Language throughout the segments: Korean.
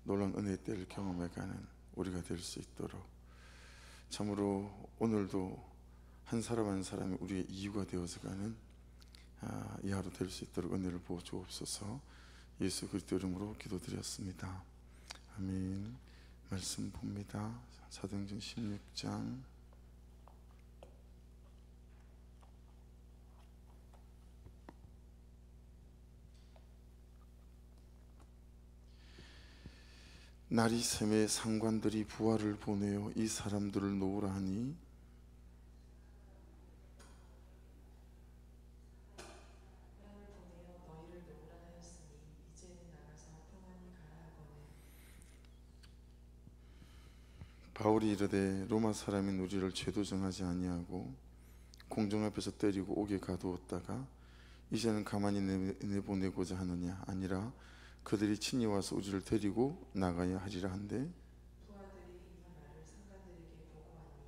놀라운 은혜의 때를 경험해가는 우리가 될 수 있도록, 참으로 오늘도 한 사람 한 사람이 우리의 이유가 되어서가는 이 하루 될 수 있도록 은혜를 부어 주옵소서. 예수 그리스도 이름으로 기도드렸습니다. 아멘. 말씀 봅니다. 사도행전 16장 날이 새매 상관들이 부하를 보내어 이 사람들을 놓으라 하니 바울이 이르되 로마 사람인 우리를 죄도 정하지 아니하고 공중 앞에서 때리고 옥에 가두었다가 이제는 가만히 내보내고자 하느냐? 아니라 그들이 친히 와서 우리를 데리고 나가야 하리라 한데, 부하들이 이 말을 상관들에게 보고하니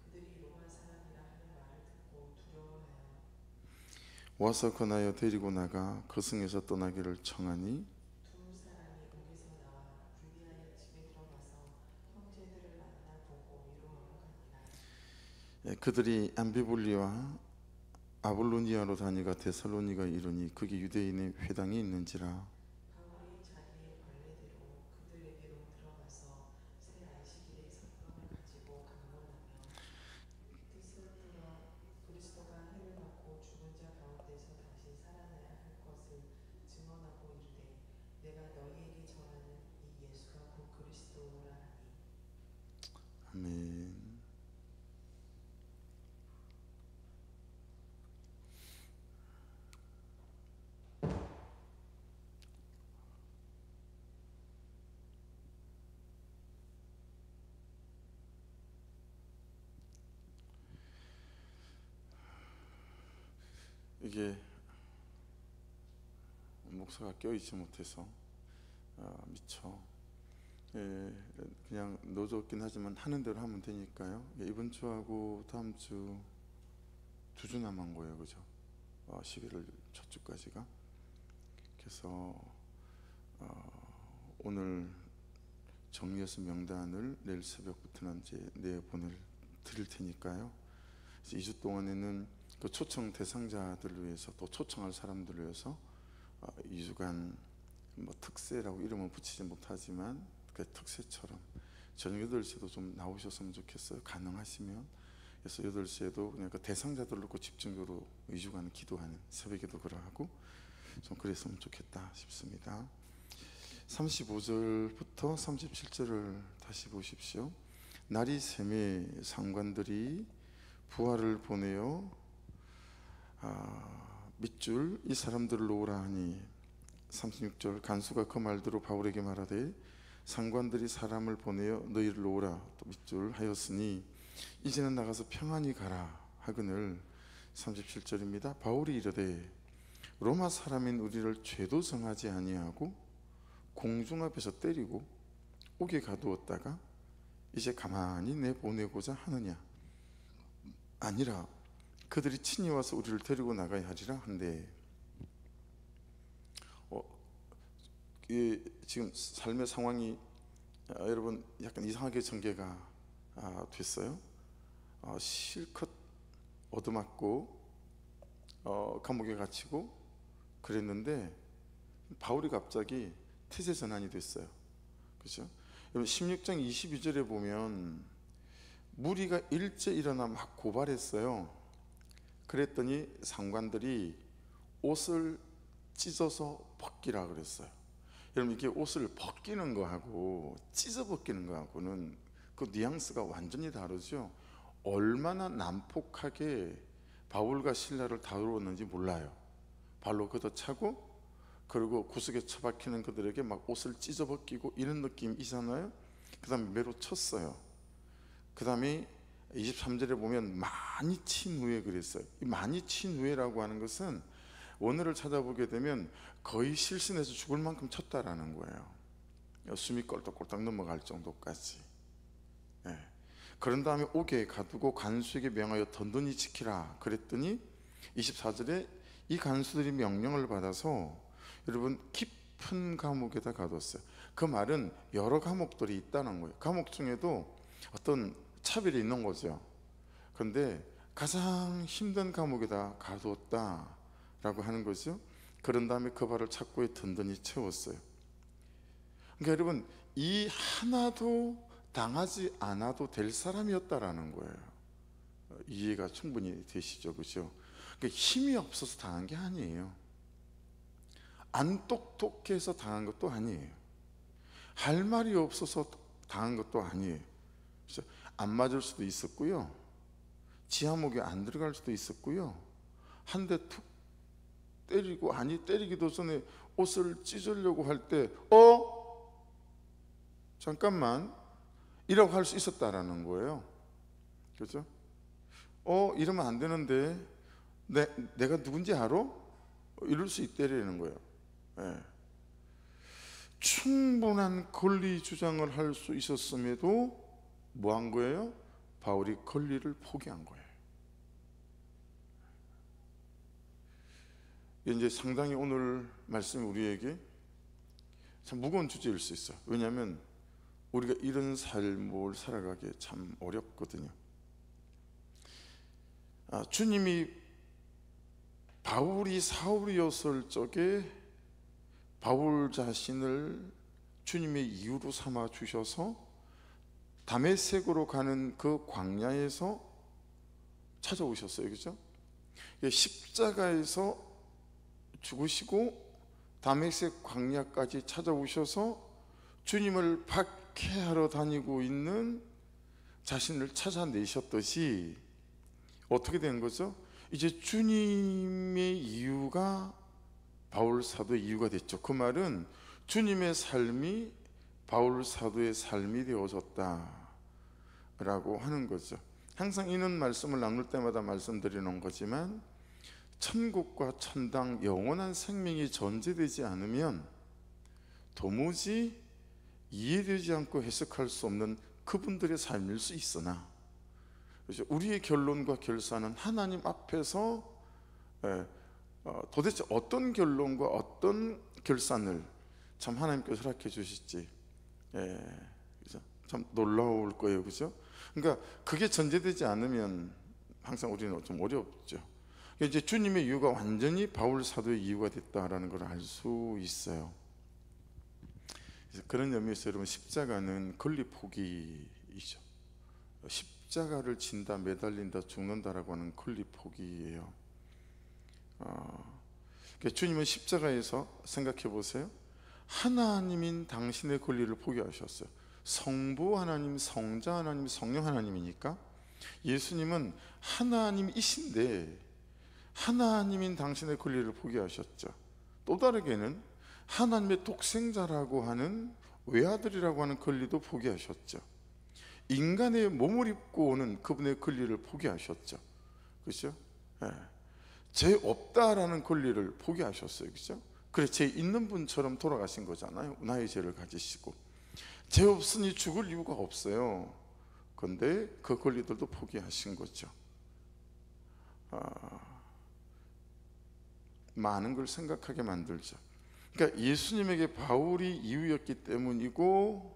그들이 로마 사람이라 하는 말을 듣고 두려워하여 와서 권하여 데리고 나가 그 성에서 떠나기를 청하니, 두 사람이 옥에서 나와 불리하여 집에 들어가서 형제들을 만나 보고 위로하러 가니라. 그들이 암비볼리와 아볼로니아로 다니가 데살로니가에 이르니 거기 유대인의 회당이 있는지라. 바울이 자기의 관례대로 그들에게로 들어가서 새 안식일에 성경을 가지고 강론하며 스스로 그리스도가 해를 받고 죽은 자 가운데서 다시 살아나야 할 것을 증언하고 이르되 내가 너희에게 전하는 이 예수가 곧 그리스도라 하니. 아멘. 이게 목사가 껴있지 못해서 미처 그냥 넣어줬긴 하지만 하는 대로 하면 되니까요. 이번 주하고 다음 주 2주 남은 거예요, 그죠? 11월 첫 주까지가. 그래서 오늘 정리해서 명단을 내일 새벽부터는 이제 내보낼 드릴 테니까요. 2주 동안에는 그 초청 대상자들을 위해서, 또 초청할 사람들을 위해서 2주간 뭐 특세라고 이름은 붙이지 못하지만 그 특세처럼 저녁 8시에도 좀 나오셨으면 좋겠어요, 가능하시면. 그래서 8시에도 그냥 그 대상자들 놓고 집중적으로 2주간 기도하는, 새벽에도 그러하고 좀 그랬으면 좋겠다 싶습니다. 35절부터 37절을 다시 보십시오. 날이 새매 상관들이 부하를 보내어 밑줄 이 사람들을 놓으라 하니, 36절 간수가 그 말대로 바울에게 말하되 상관들이 사람을 보내어 너희를 놓으라 또 밑줄 하였으니 이제는 나가서 평안히 가라 하거늘. 37절입니다. 바울이 이르되 로마 사람인 우리를 죄도 정하지 아니하고 공중 앞에서 때리고 옥에 가두었다가 이제 가만히 내보내고자 하느냐? 아니라 그들이 친히 와서 우리를 데리고 나가야 하리라 한데, 지금 삶의 상황이 여러분 약간 이상하게 전개가 됐어요. 실컷 얻어맞고 감옥에 갇히고 그랬는데 바울이 갑자기 태세 전환이 됐어요, 그렇죠? 여러분 16장 22절에 보면 무리가 일제 일어나 막 고발했어요. 그랬더니 상관들이 옷을 찢어서 벗기라 그랬어요. 여러분 이게 옷을 벗기는 거하고 찢어 벗기는 거하고는 그 뉘앙스가 완전히 다르죠. 얼마나 난폭하게 바울과 실라를 다루었는지 몰라요. 발로 걷어차고 그리고 구석에 처박히는 그들에게 막 옷을 찢어 벗기고 이런 느낌이잖아요. 그 다음에 매로 쳤어요. 그 다음에 23절에 보면 많이 친 후에 그랬어요. 이 많이 친 후에라고 하는 것은 원어를 찾아보게 되면 거의 실신해서 죽을 만큼 쳤다라는 거예요. 숨이 꼴딱꼴딱 넘어갈 정도까지. 그런 다음에 옥에 가두고 간수에게 명하여 든든히 지키라 그랬더니 24절에 이 간수들이 명령을 받아서 여러분 깊은 감옥에다 가뒀어요. 그 말은 여러 감옥들이 있다는 거예요. 감옥 중에도 어떤 차별이 있는 거죠. 그런데 가장 힘든 감옥에다 가뒀다라고 하는 거죠. 그런 다음에 그 발을 착고에 든든히 채웠어요. 그러니까 여러분, 이 하나도 당하지 않아도 될 사람이었다라는 거예요. 이해가 충분히 되시죠, 그죠? 그러니까 힘이 없어서 당한 게 아니에요. 안 똑똑해서 당한 것도 아니에요. 할 말이 없어서 당한 것도 아니에요. 그렇죠? 안 맞을 수도 있었고요. 지하목에 안 들어갈 수도 있었고요. 한 대 툭 때리고, 아니 때리기도 전에 옷을 찢으려고 할 때 잠깐만 이라고 할 수 있었다라는 거예요. 그렇죠? 이러면 안 되는데 내가 누군지 알아? 이럴 수 있다라는 거예요. 예. 충분한 권리 주장을 할 수 있었음에도 뭐 한 거예요? 바울이 권리를 포기한 거예요. 이제 상당히 오늘 말씀이 우리에게 참 무거운 주제일 수 있어요. 왜냐하면 우리가 이런 삶을 살아가기 참 어렵거든요. 주님이 바울이 사울이었을 적에 바울 자신을 주님의 이유로 삼아 주셔서 다메섹으로 가는 그 광야에서 찾아오셨어요. 그죠? 십자가에서 죽으시고 다메섹 광야까지 찾아오셔서 주님을 박해하러 다니고 있는 자신을 찾아내셨듯이 어떻게 된 거죠? 이제 주님의 이유가 바울 사도의 이유가 됐죠. 그 말은 주님의 삶이 바울 사도의 삶이 되어졌다라고 하는 거죠. 항상 이런 말씀을 나눌 때마다 말씀드리는 거지만 천국과 천당, 영원한 생명이 존재되지 않으면 도무지 이해되지 않고 해석할 수 없는 그분들의 삶일 수 있으나, 그렇죠? 우리의 결론과 결산은 하나님 앞에서 도대체 어떤 결론과 어떤 결산을 참 하나님께서 허락해 주실지 그죠? 참 놀라울 거예요. 그죠? 그러니까 그게 전제되지 않으면 항상 우리는 좀 어렵죠. 이제 주님의 이유가 완전히 바울 사도의 이유가 됐다라는 걸 알 수 있어요. 그래서 그런 의미에서 여러분, 십자가는 권리 포기이죠. 십자가를 진다, 매달린다, 죽는다라고 하는 권리 포기예요. 그러니까 주님은 십자가에서 생각해 보세요. 하나님인 당신의 권리를 포기하셨어요. 성부 하나님, 성자 하나님, 성령 하나님이니까 예수님은 하나님이신데 하나님인 당신의 권리를 포기하셨죠. 또 다르게는 하나님의 독생자라고 하는 외아들이라고 하는 권리도 포기하셨죠. 인간의 몸을 입고 오는 그분의 권리를 포기하셨죠. 그렇죠? 죄 없다라는 권리를 포기하셨어요. 그렇죠? 그래, 죄 있는 분처럼 돌아가신 거잖아요. 나의 죄를 가지시고 죄 없으니 죽을 이유가 없어요. 그런데 그 권리들도 포기하신 거죠. 많은 걸 생각하게 만들죠. 그러니까 예수님에게 바울이 이유였기 때문이고,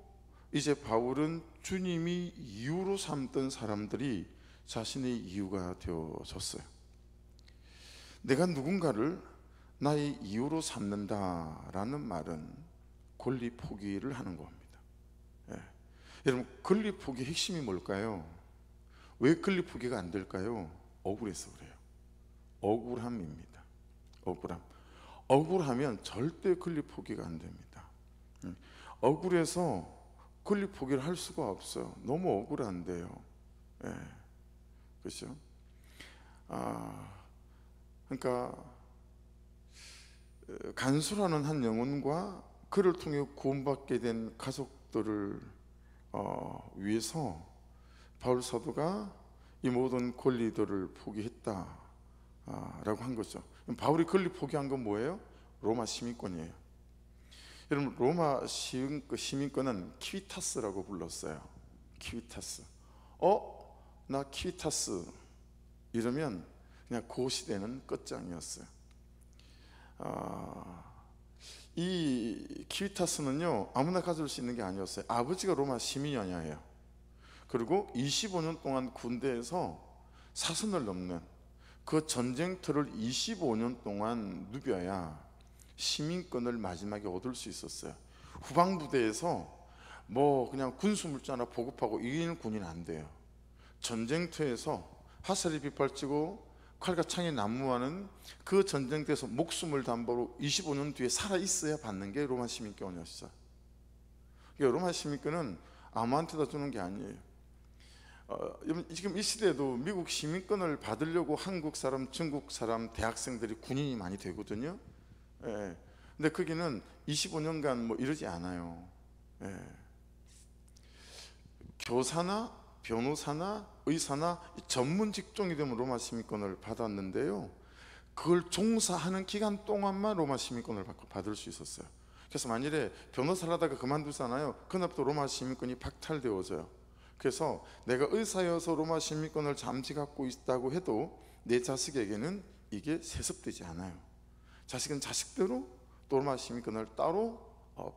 이제 바울은 주님이 이유로 삼던 사람들이 자신의 이유가 되어졌어요. 내가 누군가를 나의 이유로 삼는다라는 말은 권리 포기를 하는 겁니다. 여러분, 권리 포기의 핵심이 뭘까요? 왜 권리 포기가 안 될까요? 억울해서 그래요. 억울함입니다. 억울하면 절대 권리 포기가 안 됩니다. 억울해서 권리 포기를 할 수가 없어요. 너무 억울한데요. 그렇죠? 그러니까 간수라는 한 영혼과 그를 통해 구원받게 된 가족들을 위해서 바울 사도가 이 모든 권리들을 포기했다라고 한 거죠. 바울이 권리 포기한 건 뭐예요? 로마 시민권이에요. 여러분, 로마 시민권은 키위타스라고 불렀어요. 키위타스. 나 키위타스 이러면 그냥 그 시대는 끝장이었어요. 이 키위타스는요 아무나 가질 수 있는 게 아니었어요. 아버지가 로마 시민이었냐예요. 그리고 25년 동안 군대에서 사선을 넘는 그 전쟁터를 25년 동안 누벼야 시민권을 마지막에 얻을 수 있었어요. 후방부대에서 뭐 그냥 군수물자 하나 보급하고 이기는 군인은 안 돼요. 전쟁터에서 화살이 빗발치고 칼과 창이 난무하는 그 전쟁터에서 목숨을 담보로 25년 뒤에 살아있어야 받는 게 로마 시민권이었어요. 그러니까 로마 시민권은 아무한테나 주는 게 아니에요. 지금 이 시대에도 미국 시민권을 받으려고 한국 사람, 중국 사람, 대학생들이 군인이 많이 되거든요. 예. 근데 거기는 25년간 뭐 이러지 않아요. 예. 교사나 변호사나 의사나 전문 직종이 되면 로마 시민권을 받았는데요, 그걸 종사하는 기간 동안만 로마 시민권을 받을 수 있었어요. 그래서 만일에 변호사를 하다가 그만두잖아요, 그날부터 로마 시민권이 박탈되어져요. 그래서 내가 의사여서 로마 시민권을 잠시 갖고 있다고 해도 내 자식에게는 이게 세습되지 않아요. 자식은 자식대로 또 로마 시민권을 따로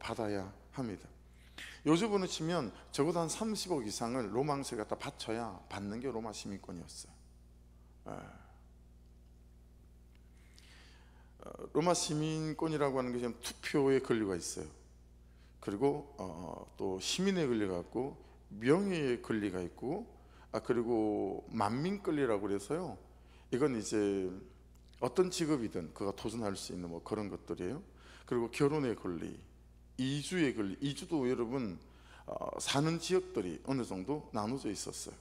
받아야 합니다. 요즘으로 치면 적어도 한 30억 이상을 로마항세에 갖다 바쳐야 받는 게 로마 시민권이었어요. 로마 시민권이라고 하는 게 투표의 권리가 있어요. 그리고 또 시민의 권리가 있고 명예의 권리가 있고, 그리고 만민 권리라고 그래서요, 이건 이제 어떤 직업이든 그가 도전할 수 있는 뭐 그런 것들이에요. 그리고 결혼의 권리, 이주의 권리. 이주도 여러분 사는 지역들이 어느 정도 나눠져 있었어요.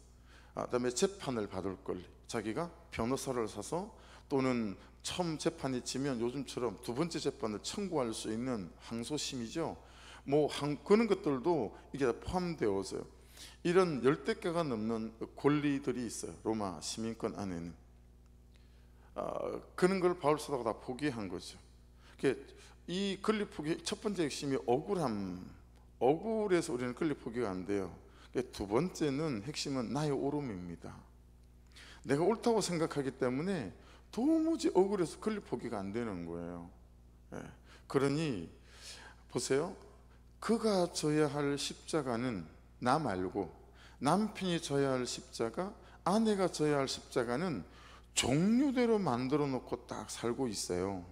그다음에 재판을 받을 권리, 자기가 변호사를 사서 또는 처음 재판이 지면 요즘처럼 두 번째 재판을 청구할 수 있는 항소심이죠. 뭐 그런 것들도 이게 포함되어져요. 이런 10대 개가 넘는 권리들이 있어요, 로마 시민권 안에는. 그런 걸 바울 사도가 다 포기한 거죠. 이 권리 포기 첫 번째 핵심이 억울함, 억울해서 우리는 권리 포기가 안 돼요. 두 번째는 핵심은 나의 옳음입니다. 내가 옳다고 생각하기 때문에 도무지 억울해서 권리 포기가 안 되는 거예요. 그러니 보세요, 그가 져야 할 십자가는 나 말고, 남편이 져야 할 십자가, 아내가 져야 할 십자가는 종류대로 만들어 놓고 딱 살고 있어요.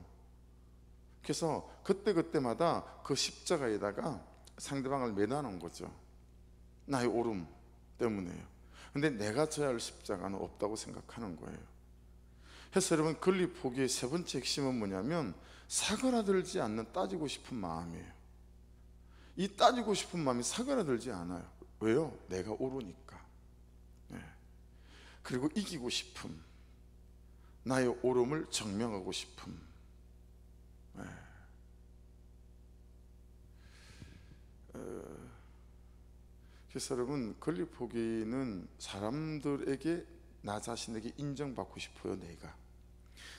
그래서 그때마다 그 십자가에다가 상대방을 매다놓은 거죠. 나의 옳음 때문에요. 근데 내가 져야 할 십자가는 없다고 생각하는 거예요. 그래서 여러분, 권리 포기의 세 번째 핵심은 뭐냐면 사그라들지 않는 따지고 싶은 마음이에요. 이 따지고 싶은 마음이 사그라들지 않아요. 왜요? 내가 옳으니까. 그리고 이기고 싶음, 나의 옳음을 증명하고 싶음. 그래서 여러분, 권리 포기는 사람들에게 나 자신에게 인정받고 싶어요.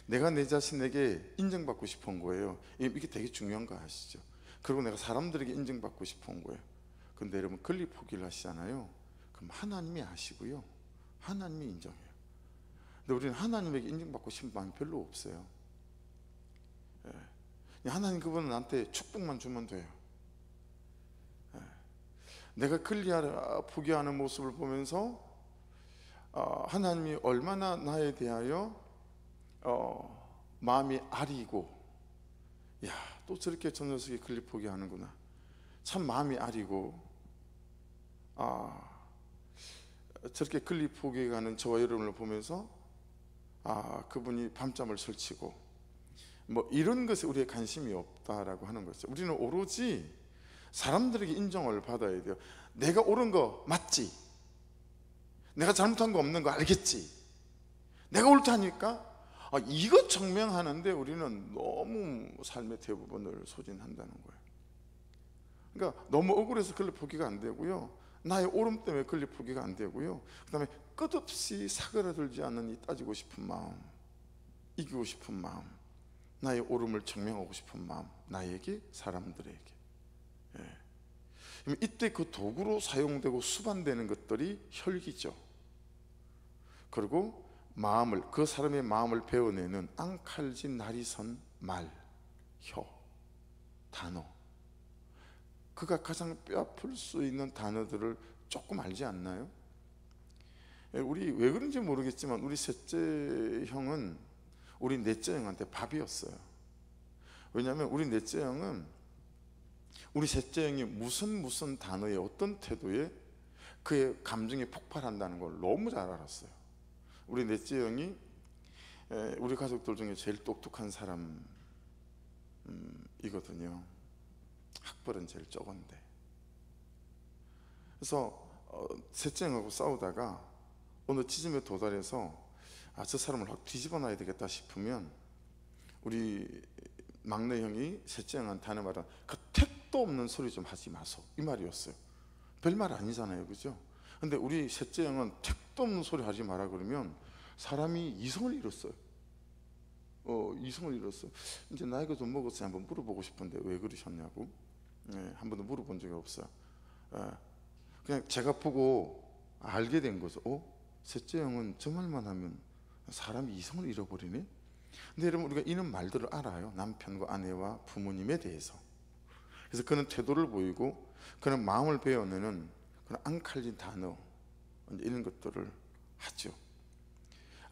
내가 내 자신에게 인정받고 싶은 거예요. 이게 되게 중요한 거 아시죠? 그리고 내가 사람들에게 인정받고 싶은 거예요. 근데 여러분, 권리 포기를 하시잖아요. 그럼 하나님이 아시고요, 하나님이 인정해요. 근데 우리는 하나님에게 인정받고 싶은 마음이 별로 없어요. 하나님, 그분은 나한테 축복만 주면 돼요. 내가 권리 포기하는 모습을 보면서 하나님이 얼마나 나에 대하여 마음이 아리고, 야, 또 저렇게 저 녀석이 권리 포기하는구나, 참 마음이 아리고, 저렇게 권리 포기하는 저와 여러분을 보면서 그분이 밤잠을 설치고 뭐 이런 것에 우리의 관심이 없다라고 하는 거죠. 우리는 오로지 사람들에게 인정을 받아야 돼요. 내가 옳은 거 맞지? 내가 잘못한 거 없는 거 알겠지? 내가 옳다니까? 이거 증명하는데 우리는 너무 삶의 대부분을 소진한다는 거예요. 그러니까 너무 억울해서 권리 포기가 안 되고요, 나의 옳음 때문에 권리 포기가 안 되고요, 그 다음에 끝없이 사그라들지 않는 이 따지고 싶은 마음, 이기고 싶은 마음, 나의 옳음을 증명하고 싶은 마음, 나에게, 사람들에게. 이때 그 도구로 사용되고 수반되는 것들이 혈기죠. 그리고 그 사람의 마음을 베어내는 앙칼진 날이 선 말, 혀. 단어, 그가 가장 뼈아플 수 있는 단어들을 조금 알지 않나요? 우리 왜 그런지 모르겠지만 우리 셋째 형은 우리 넷째 형한테 밥이었어요. 왜냐하면 우리 넷째 형은 우리 셋째 형이 무슨 단어에 어떤 태도에 그의 감정이 폭발한다는 걸 너무 잘 알았어요. 우리 넷째 형이 우리 가족들 중에 제일 똑똑한 사람이거든요. 학벌은 제일 적은데. 그래서 셋째 형하고 싸우다가 어느 지점에 도달해서 저 사람을 확 뒤집어 놔야 되겠다 싶으면 우리 막내 형이 셋째 형한테 하는 말은 그 택도 없는 소리 좀 하지 마소, 이 말이었어요. 별말 아니잖아요, 그죠? 근데 우리 셋째 형은 택도 없는 소리 하지 마라 그러면 사람이 이성을 잃었어요. 이성을 잃었어요. 이제 나이가 좀 먹었어요. 한번 물어보고 싶은데 왜 그러셨냐고. 한 번도 물어본 적이 없어요. 그냥 제가 보고 알게 된 거죠. 셋째 형은 저 말만 하면 사람이 이성을 잃어버리네. 근데 여러분, 우리가 이런 말들을 알아요. 남편과 아내와 부모님에 대해서. 그래서 그런 태도를 보이고 그런 마음을 배워내는 그런 앙칼진 단어, 이런 것들을 하죠.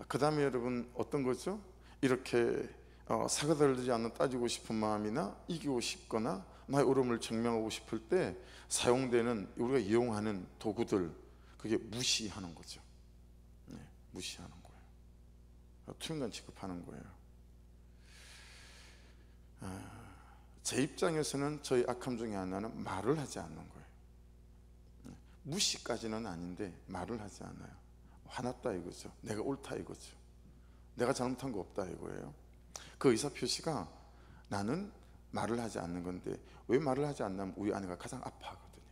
그 다음에 여러분 어떤 거죠? 이렇게 사그라들지 않는 따지고 싶은 마음이나 이기고 싶거나 나의 옳음을 증명하고 싶을 때 사용되는, 우리가 이용하는 도구들, 그게 무시하는 거죠. 무시하는 거예요. 투인간 취급하는 거예요. 제 입장에서는 저희 악함 중에 하나는 말을 하지 않는 거예요. 무시까지는 아닌데 말을 하지 않아요. 화났다 이거죠. 내가 옳다 이거죠. 내가 잘못한 거 없다 이거예요. 그 의사표시가 나는 말을 하지 않는 건데, 왜 말을 하지 않냐면 우리 아내가 가장 아파하거든요.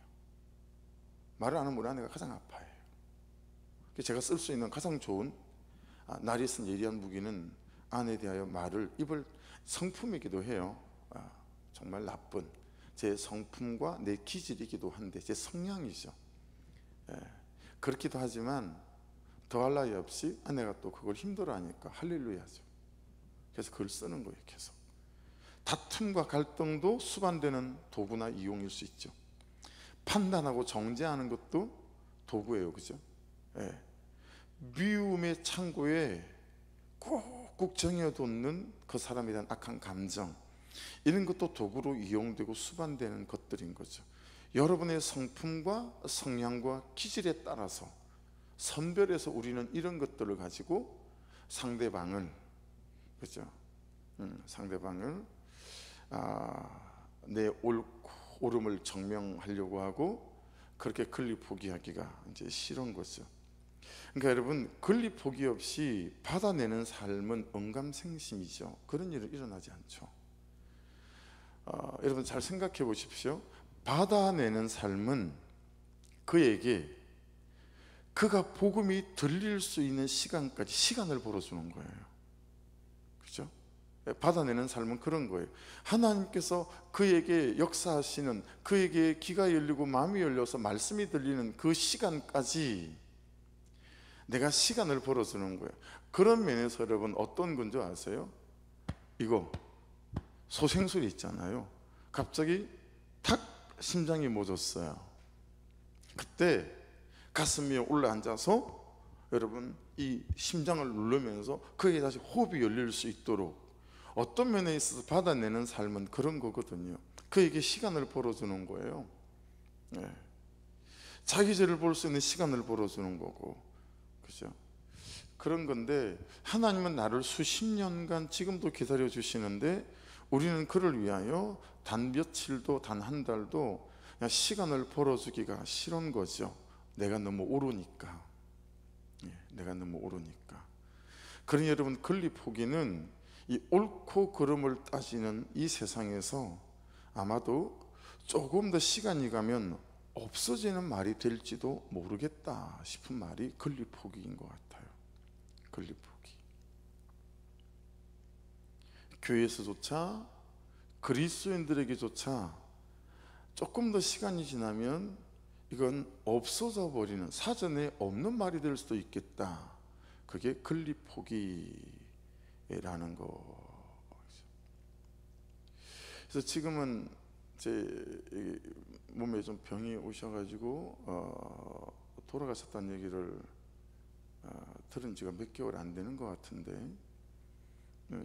말을 안 하면 우리 아내가 가장 아파해요. 제가 쓸 수 있는 가장 좋은 날이 쓴 예리한 무기는 아내에 대하여 말을, 입을, 성품이기도 해요. 정말 나쁜 제 성품과 내 기질이기도 한데 제 성향이죠. 그렇기도 하지만 더할 나위 없이 아내가 또 그걸 힘들어하니까 할렐루야죠. 그래서 그걸 쓰는 거예요. 계속 다툼과 갈등도 수반되는 도구나 이용일 수 있죠. 판단하고 정죄하는 것도 도구예요, 그죠? 미움의 창고에 꾹꾹 정해놓는 그 사람에 대한 악한 감정, 이런 것도 도구로 이용되고 수반되는 것들인 거죠. 여러분의 성품과 성향과 기질에 따라서 선별해서 우리는 이런 것들을 가지고 상대방을, 그죠? 상대방을 내 옳음을 증명하려고 하고 그렇게 권리 포기하기가 이제 싫은 거죠. 그러니까 여러분, 권리 포기 없이 받아내는 삶은 언감생심이죠. 그런 일은 일어나지 않죠. 여러분 잘 생각해 보십시오. 받아내는 삶은 그에게 그가 복음이 들릴 수 있는 시간까지 시간을 벌어주는 거예요. 그렇죠? 받아내는 삶은 그런 거예요. 하나님께서 그에게 역사하시는, 그에게 귀가 열리고 마음이 열려서 말씀이 들리는 그 시간까지 내가 시간을 벌어주는 거예요. 그런 면에서 여러분 어떤 건지 아세요? 이거 소생술이 있잖아요. 갑자기 탁 심장이 멎었어요. 그때 가슴 위에 올라앉아서 여러분 이 심장을 누르면서 그에게 다시 호흡이 열릴 수 있도록, 어떤 면에 있어서 받아내는 삶은 그런 거거든요. 그에게 시간을 벌어주는 거예요. 자기 죄를 볼 수 있는 시간을 벌어주는 거고, 그죠? 그런 건데 하나님은 나를 수십 년간 지금도 기다려 주시는데 우리는 그를 위하여 단 며칠도 단 한 달도 그냥 시간을 벌어주기가 싫은 거죠. 내가 너무 옳으니까. 내가 너무 옳으니까. 그러니 여러분, 권리 포기는 이 옳고 그름을 따지는 이 세상에서 아마도 조금 더 시간이 가면 없어지는 말이 될지도 모르겠다 싶은 말이 권리 포기인 것 같아요. 권리 포기. 교회에서조차, 그리스도인들에게조차 조금 더 시간이 지나면 이건 없어져 버리는, 사전에 없는 말이 될 수도 있겠다. 그게 권리 포기라는 거. 그래서 지금은 제 몸에 좀 병이 오셔가지고 돌아가셨다는 얘기를 들은 지가 몇 개월 안 되는 것 같은데,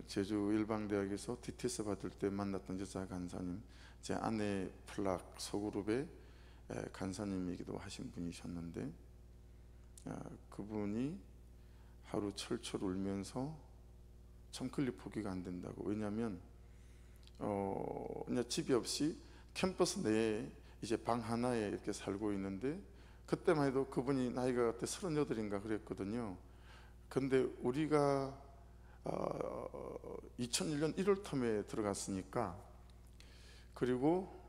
제주 일방대학에서 DTS 받을 때 만났던 여자 간사님, 제 아내 플락 소그룹의 간사님이기도 하신 분이셨는데, 그분이 하루 철철 울면서 참 건립 포기가 안 된다고. 왜냐하면 그냥 집이 없이 캠퍼스 내에 이제 방 하나에 이렇게 살고 있는데, 그때만 해도 그분이 나이가 그때 38인가 그랬거든요. 근데 우리가 2001년 1월 텀에 들어갔으니까, 그리고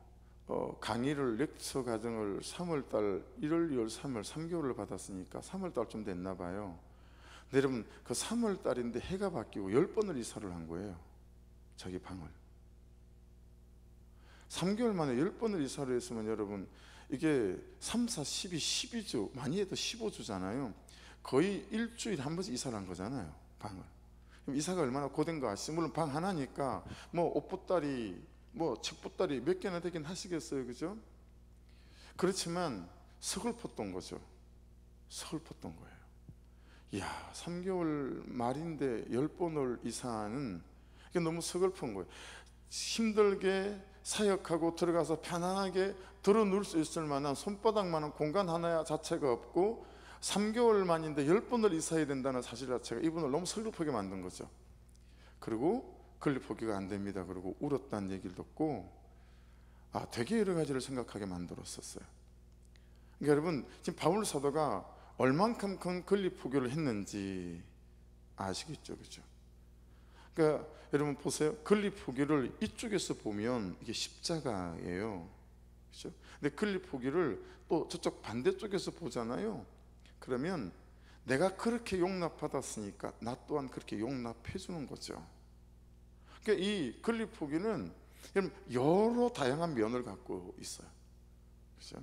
강의를 렉처 과정을 3월달 1월, 2월, 3월 3개월을 받았으니까 3월달쯤 됐나 봐요. 근데 여러분, 그 3월달인데 해가 바뀌고 10번을 이사를 한 거예요, 자기 방을. 3개월 만에 10번을 이사를 했으면 여러분, 이게 3, 4, 12, 12주, 많이 해도 15주잖아요. 거의 일주일에 한 번씩 이사를 한 거잖아요, 방을. 그럼 이사가 얼마나 고된가 아시죠? 물론 방 하나니까 뭐 옷보따리, 뭐 책보따리 몇 개나 되긴 하시겠어요, 그죠? 그렇지만 서글펐던 거죠. 서글펐던 거예요. 이야, 3개월 말인데 10번을 이사하는, 이게 너무 서글픈 거예요. 힘들게 사역하고 들어가서 편안하게 들어 누울 수 있을 만한 손바닥만한 공간 하나 자체가 없고 3개월 만인데 10번을 이사해야 된다는 사실 자체가 이분을 너무 설득하게 만든 거죠. 그리고 건립 포기가 안 됩니다. 그리고 울었다는 얘기를 듣고 되게 여러 가지를 생각하게 만들었었어요. 그러니까 여러분, 지금 바울 사도가 얼만큼 큰 건립 포기를 했는지 아시겠죠, 그죠? 그러니까 여러분 보세요. 건립 포기를 이쪽에서 보면 이게 십자가예요, 그렇죠? 근데 건립 포기를 또 저쪽 반대쪽에서 보잖아요. 그러면 내가 그렇게 용납받았으니까 나 또한 그렇게 용납해 주는 거죠. 그러니까 이 건립 포기는 여러 다양한 면을 갖고 있어요, 그렇죠?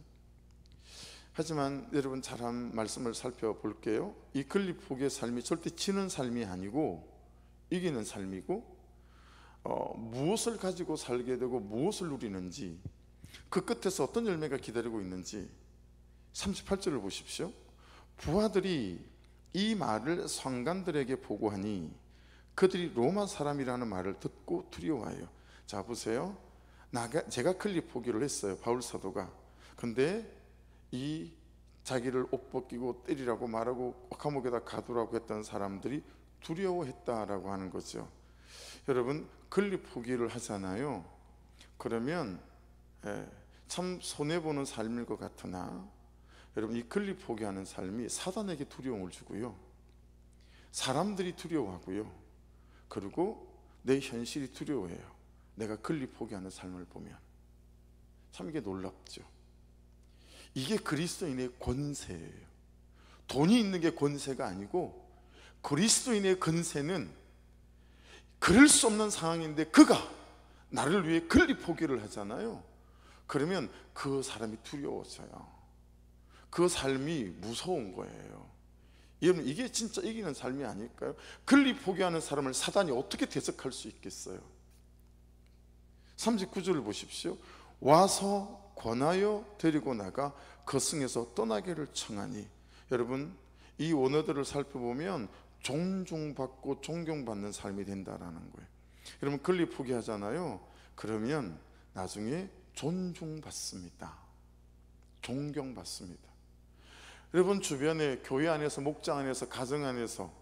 하지만 여러분, 잘한 말씀을 살펴볼게요. 이 건립 포기의 삶이 절대 지는 삶이 아니고 이기는 삶이고, 무엇을 가지고 살게 되고 무엇을 누리는지, 그 끝에서 어떤 열매가 기다리고 있는지 38절을 보십시오. 부하들이 이 말을 상관들에게 보고하니 그들이 로마 사람이라는 말을 듣고 두려워해요. 자 보세요. 제가 건립 포기를 했어요, 바울 사도가. 근데 이 자기를 옷 벗기고 때리라고 말하고 감옥에다 가두라고 했던 사람들이 두려워했다라고 하는 거죠. 여러분, 건립 포기를 하잖아요. 그러면 참 손해보는 삶일 것 같으나, 여러분, 이 건립 포기하는 삶이 사단에게 두려움을 주고요, 사람들이 두려워하고요, 그리고 내 현실이 두려워해요. 내가 건립 포기하는 삶을 보면 참 이게 놀랍죠. 이게 그리스도인의 권세예요. 돈이 있는 게 권세가 아니고, 그리스도인의 권세는 그럴 수 없는 상황인데 그가 나를 위해 건립 포기를 하잖아요. 그러면 그 사람이 두려워져요. 그 삶이 무서운 거예요. 여러분, 이게 진짜 이기는 삶이 아닐까요? 건립 포기하는 사람을 사단이 어떻게 대적할 수 있겠어요? 39절을 보십시오. 와서 권하여 데리고 나가 거승에서 떠나기를 청하니. 여러분, 이 원어들을 살펴보면 존중받고 존경받는 삶이 된다라는 거예요. 여러분, 건립 포기하잖아요. 그러면 나중에 존중받습니다. 존경받습니다. 여러분 주변에 교회 안에서, 목장 안에서, 가정 안에서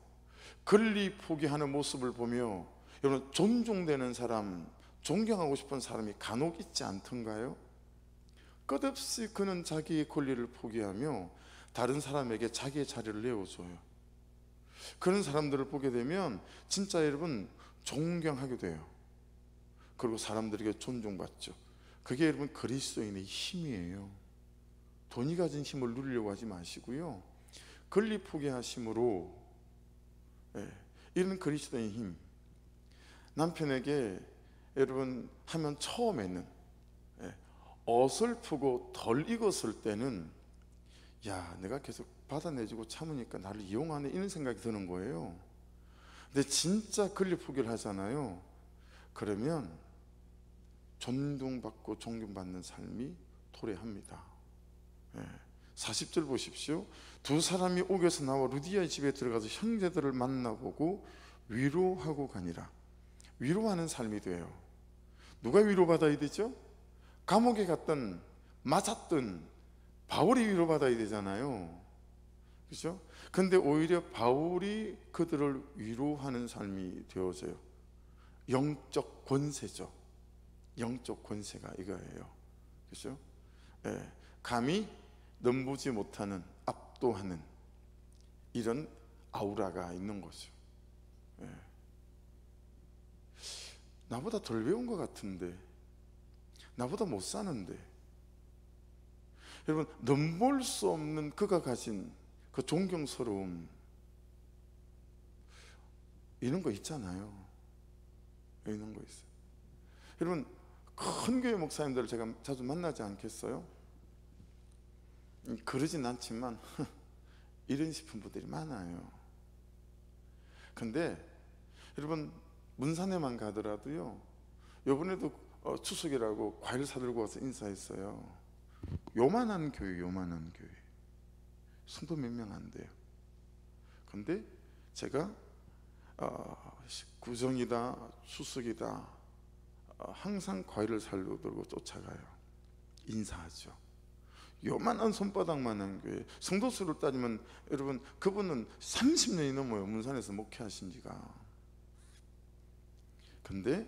건립 포기하는 모습을 보며 여러분 존중되는 사람, 존경하고 싶은 사람이 간혹 있지 않던가요? 끝없이 그는 자기의 권리를 포기하며 다른 사람에게 자기의 자리를 내어줘요. 그런 사람들을 보게 되면 진짜 여러분 존경하게 돼요. 그리고 사람들에게 존중받죠. 그게 여러분 그리스도인의 힘이에요. 돈이 가진 힘을 누리려고 하지 마시고요, 건립 포기하심으로 이런 그리스도의 힘. 남편에게 여러분 하면 처음에는 어설프고 덜 익었을 때는 야, 내가 계속 받아내주고 참으니까 나를 이용하네, 이런 생각이 드는 거예요. 근데 진짜 건립 포기를 하잖아요. 그러면 존중받고 존경받는 삶이 도래합니다. 40절 보십시오. 두 사람이 옥에서 나와 루디아의 집에 들어가서 형제들을 만나보고 위로하고 가니라. 위로하는 삶이 돼요. 누가 위로받아야 되죠? 감옥에 갔던, 맞았던 바울이 위로받아야 되잖아요. 그렇죠? 근데 오히려 바울이 그들을 위로하는 삶이 되어져요. 영적 권세죠. 영적 권세가 이거예요. 그렇죠? 감히 넘보지 못하는, 압도하는 이런 아우라가 있는 거죠. 나보다 덜 배운 것 같은데, 나보다 못 사는데, 여러분 넘볼 수 없는 그가 가진 그 존경스러움, 이런 거 있잖아요. 이런 거 있어요. 여러분 큰 교회 목사님들을 제가 자주 만나지 않겠어요? 그러진 않지만 이런 싶은 분들이 많아요. 근데 여러분 문산에만 가더라도요, 요번에도 추석이라고 과일 사들고 와서 인사했어요. 요만한 교회, 요만한 교회, 성도 몇 명 안 돼요. 근데 제가 구정이다, 추석이다, 항상 과일을 살로 들고 쫓아가요. 인사하죠. 요만한 손바닥만한 교회, 성도 수를 따지면 여러분 그분은 30년이 넘어요. 문산에서 목회하신 지가. 근데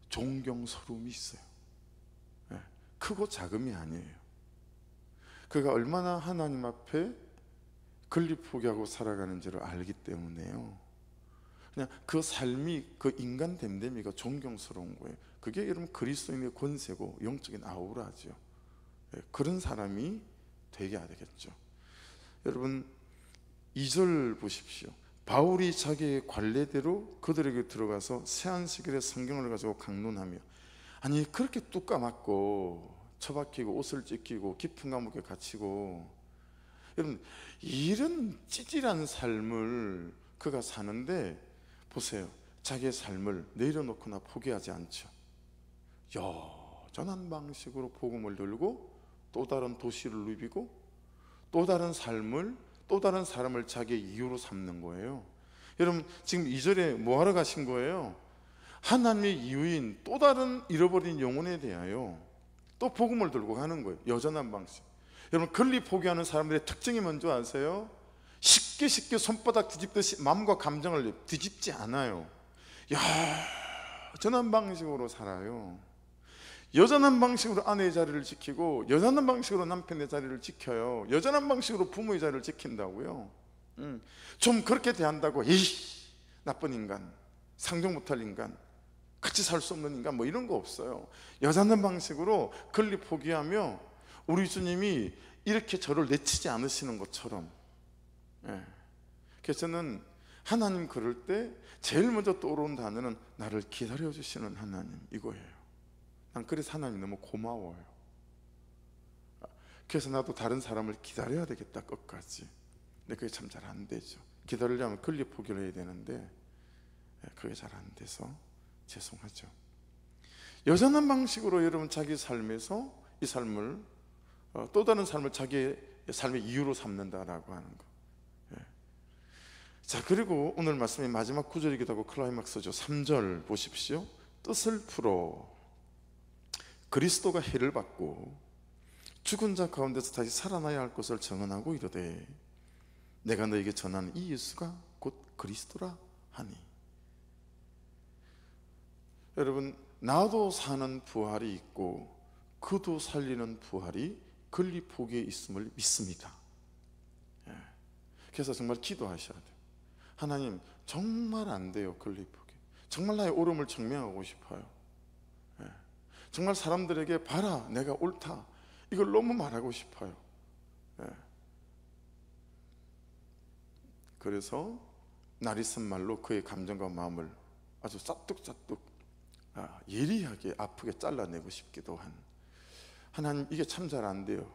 존경스러움이 있어요. 크고 작음이 아니에요. 그가 얼마나 하나님 앞에 권리 포기하고 살아가는지를 알기 때문에요. 그냥 그 삶이, 그 인간 됨됨이가 존경스러운 거예요. 그게 여러분 그리스도인의 권세고 영적인 아우라죠. 그런 사람이 되게 되겠죠. 여러분 2절 보십시오. 바울이 자기의 관례대로 그들에게 들어가서 세안식일에 성경을 가지고 강론하며. 아니 그렇게 뚝 까맣고 처박히고 옷을 찢기고 깊은 감옥에 갇히고, 여러분 이런 찌질한 삶을 그가 사는데 보세요. 자기의 삶을 내려놓거나 포기하지 않죠. 여전한 방식으로 복음을 들고 또 다른 도시를 누비고 또 다른 삶을, 또 다른 사람을 자기의 이유로 삼는 거예요. 여러분 지금 2절에 뭐 하러 가신 거예요? 하나님의 이유인 또 다른 잃어버린 영혼에 대하여 또 복음을 들고 가는 거예요. 여전한 방식. 여러분 권리 포기하는 사람들의 특징이 뭔지 아세요? 쉽게 손바닥 뒤집듯이 마음과 감정을 뒤집지 않아요. 여전한 방식으로 살아요. 여전한 방식으로 아내의 자리를 지키고, 여전한 방식으로 남편의 자리를 지켜요. 여전한 방식으로 부모의 자리를 지킨다고요. 좀 그렇게 대한다고 에이 나쁜 인간, 상종 못할 인간, 같이 살 수 없는 인간, 뭐 이런 거 없어요. 여전한 방식으로 권리 포기하며 우리 주님이 이렇게 저를 내치지 않으시는 것처럼. 그래서 저는 하나님 그럴 때 제일 먼저 떠오르는 단어는 나를 기다려주시는 하나님, 이거예요. 난 그래서 하나님 너무 고마워요. 그래서 나도 다른 사람을 기다려야 되겠다, 끝까지. 근데 그게 참 잘 안 되죠. 기다리려면 권리 포기를 해야 되는데 그게 잘 안 돼서 죄송하죠. 여전한 방식으로 여러분 자기 삶에서 이 삶을 또 다른 삶을 자기의 삶의 이유로 삼는다라고 하는 거. 자, 그리고 오늘 말씀의 마지막 구절이기도 하고 클라이막스죠. 3절 보십시오. 뜻을 풀어 그리스도가 해를 받고 죽은 자 가운데서 다시 살아나야 할 것을 정언하고 이르되 내가 너에게 전하는 이 예수가 곧 그리스도라 하니. 여러분 나도 사는 부활이 있고 그도 살리는 부활이 권리 포기에 있음을 믿습니다. 그래서 정말 기도하셔야 돼요. 하나님 정말 안 돼요, 권리 포기. 정말 나의 옳음을 증명하고 싶어요. 정말 사람들에게 봐라 내가 옳다, 이걸 너무 말하고 싶어요. 그래서 날 있은 말로 그의 감정과 마음을 아주 싹둑싹둑 예리하게 아프게 잘라내고 싶기도 한 하나님, 이게 참 잘 안 돼요.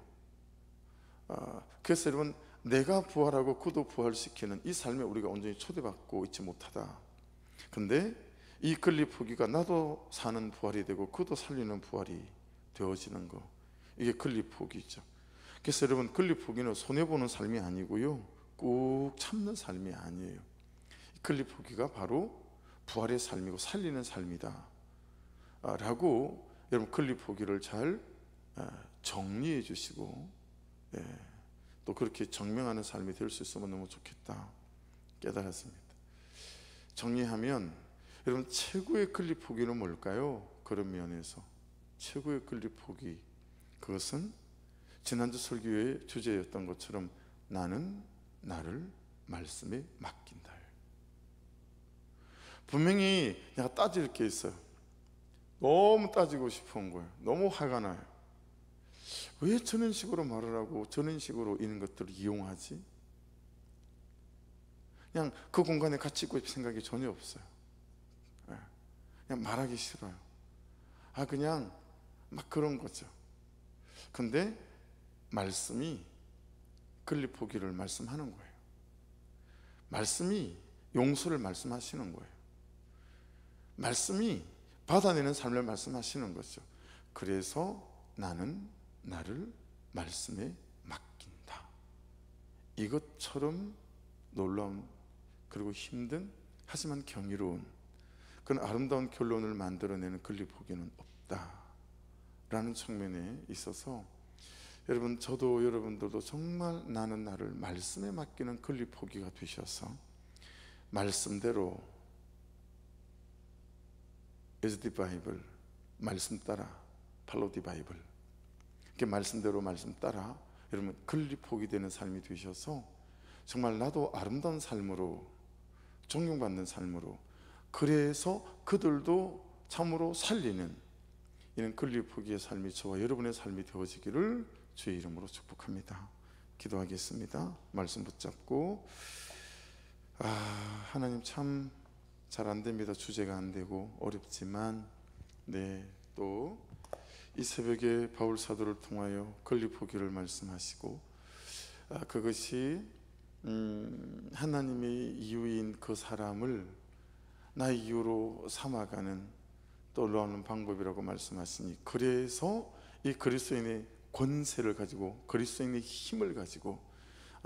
그래서 여러분 내가 부활하고 그도 부활시키는 이 삶에 우리가 온전히 초대받고 있지 못하다. 근데 이 글리포기가 나도 사는 부활이 되고 그도 살리는 부활이 되어지는 거, 이게 글리포기죠. 그래서 여러분, 글리포기는 손해보는 삶이 아니고요, 꾹 참는 삶이 아니에요. 글리포기가 바로 부활의 삶이고 살리는 삶이다 라고 여러분 글리포기를 잘 정리해 주시고, 또 그렇게 정명하는 삶이 될 수 있으면 너무 좋겠다 깨달았습니다. 정리하면 여러분, 최고의 글리포기는 뭘까요? 그런 면에서 최고의 글리포기, 그것은 지난주 설교의 주제였던 것처럼 나는 나를 말씀에 맡긴다. 분명히 내가 따질 게 있어요. 너무 따지고 싶은 거예요. 너무 화가 나요. 왜 저런 식으로 말을 하고 저런 식으로 이런 것들을 이용하지? 그냥 그 공간에 같이 있고 싶은 생각이 전혀 없어요. 그냥 말하기 싫어요. 그냥 막 그런 거죠. 근데 말씀이 글리포기를 말씀하는 거예요. 말씀이 용서를 말씀하시는 거예요. 말씀이 받아내는 삶을 말씀하시는 거죠. 그래서 나는 나를 말씀에 맡긴다. 이것처럼 놀라운, 그리고 힘든, 하지만 경이로운 그런 아름다운 결론을 만들어내는 글리포기는 없다라는 측면에 있어서 여러분, 저도 여러분들도 정말 나는 나를 말씀에 맡기는 글리포기가 되셔서 말씀대로 as the Bible, 말씀 따라, follow the Bible, 이렇게 말씀대로 말씀 따라 여러분 글리포기 되는 삶이 되셔서 정말 나도 아름다운 삶으로, 존경받는 삶으로, 그래서 그들도 참으로 살리는 이런 글리포기의 삶이 저와 여러분의 삶이 되어지기를 주의 이름으로 축복합니다. 기도하겠습니다. 말씀 붙잡고, 하나님 참 잘 안 됩니다. 주제가 안 되고 어렵지만, 또 이 새벽에 바울 사도를 통하여 글리포기를 말씀하시고, 그것이 하나님의 이유인 그 사람을 나의 이유로 삼아가는 또 놀라운 방법이라고 말씀하시니, 그래서 이 그리스도인의 권세를 가지고, 그리스도인의 힘을 가지고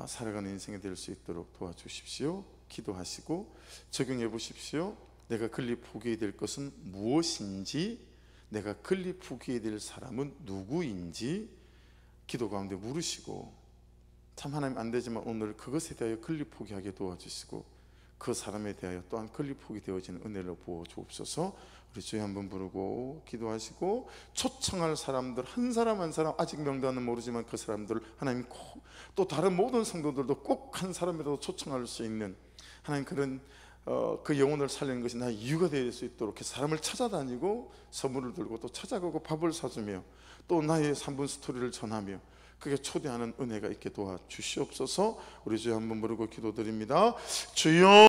살아가는 인생이 될 수 있도록 도와주십시오. 기도하시고 적용해 보십시오. 내가 글리포기에 될 것은 무엇인지, 내가 글리포기에 될 사람은 누구인지 기도 가운데 물으시고, 참 하나님 안 되지만 오늘 그것에 대하여 글리포기하게 도와주시고, 그 사람에 대하여 또한 글리포기 되어지는 은혜를 부어 주옵소서. 우리 주여 한번 부르고 기도하시고, 초청할 사람들 한 사람 한 사람, 아직 명단은 모르지만 그 사람들을 하나님 꼭, 또 다른 모든 성도들도 꼭 한 사람이라도 초청할 수 있는 하나님 그런 그 영혼을 살리는 것이 나의 이유가 될 수 있도록 사람을 찾아다니고 선물을 들고 또 찾아가고 밥을 사주며 또 나의 3분 스토리를 전하며 그게 초대하는 은혜가 있게 도와주시옵소서. 우리 주여 한번 부르고 기도드립니다. 주여.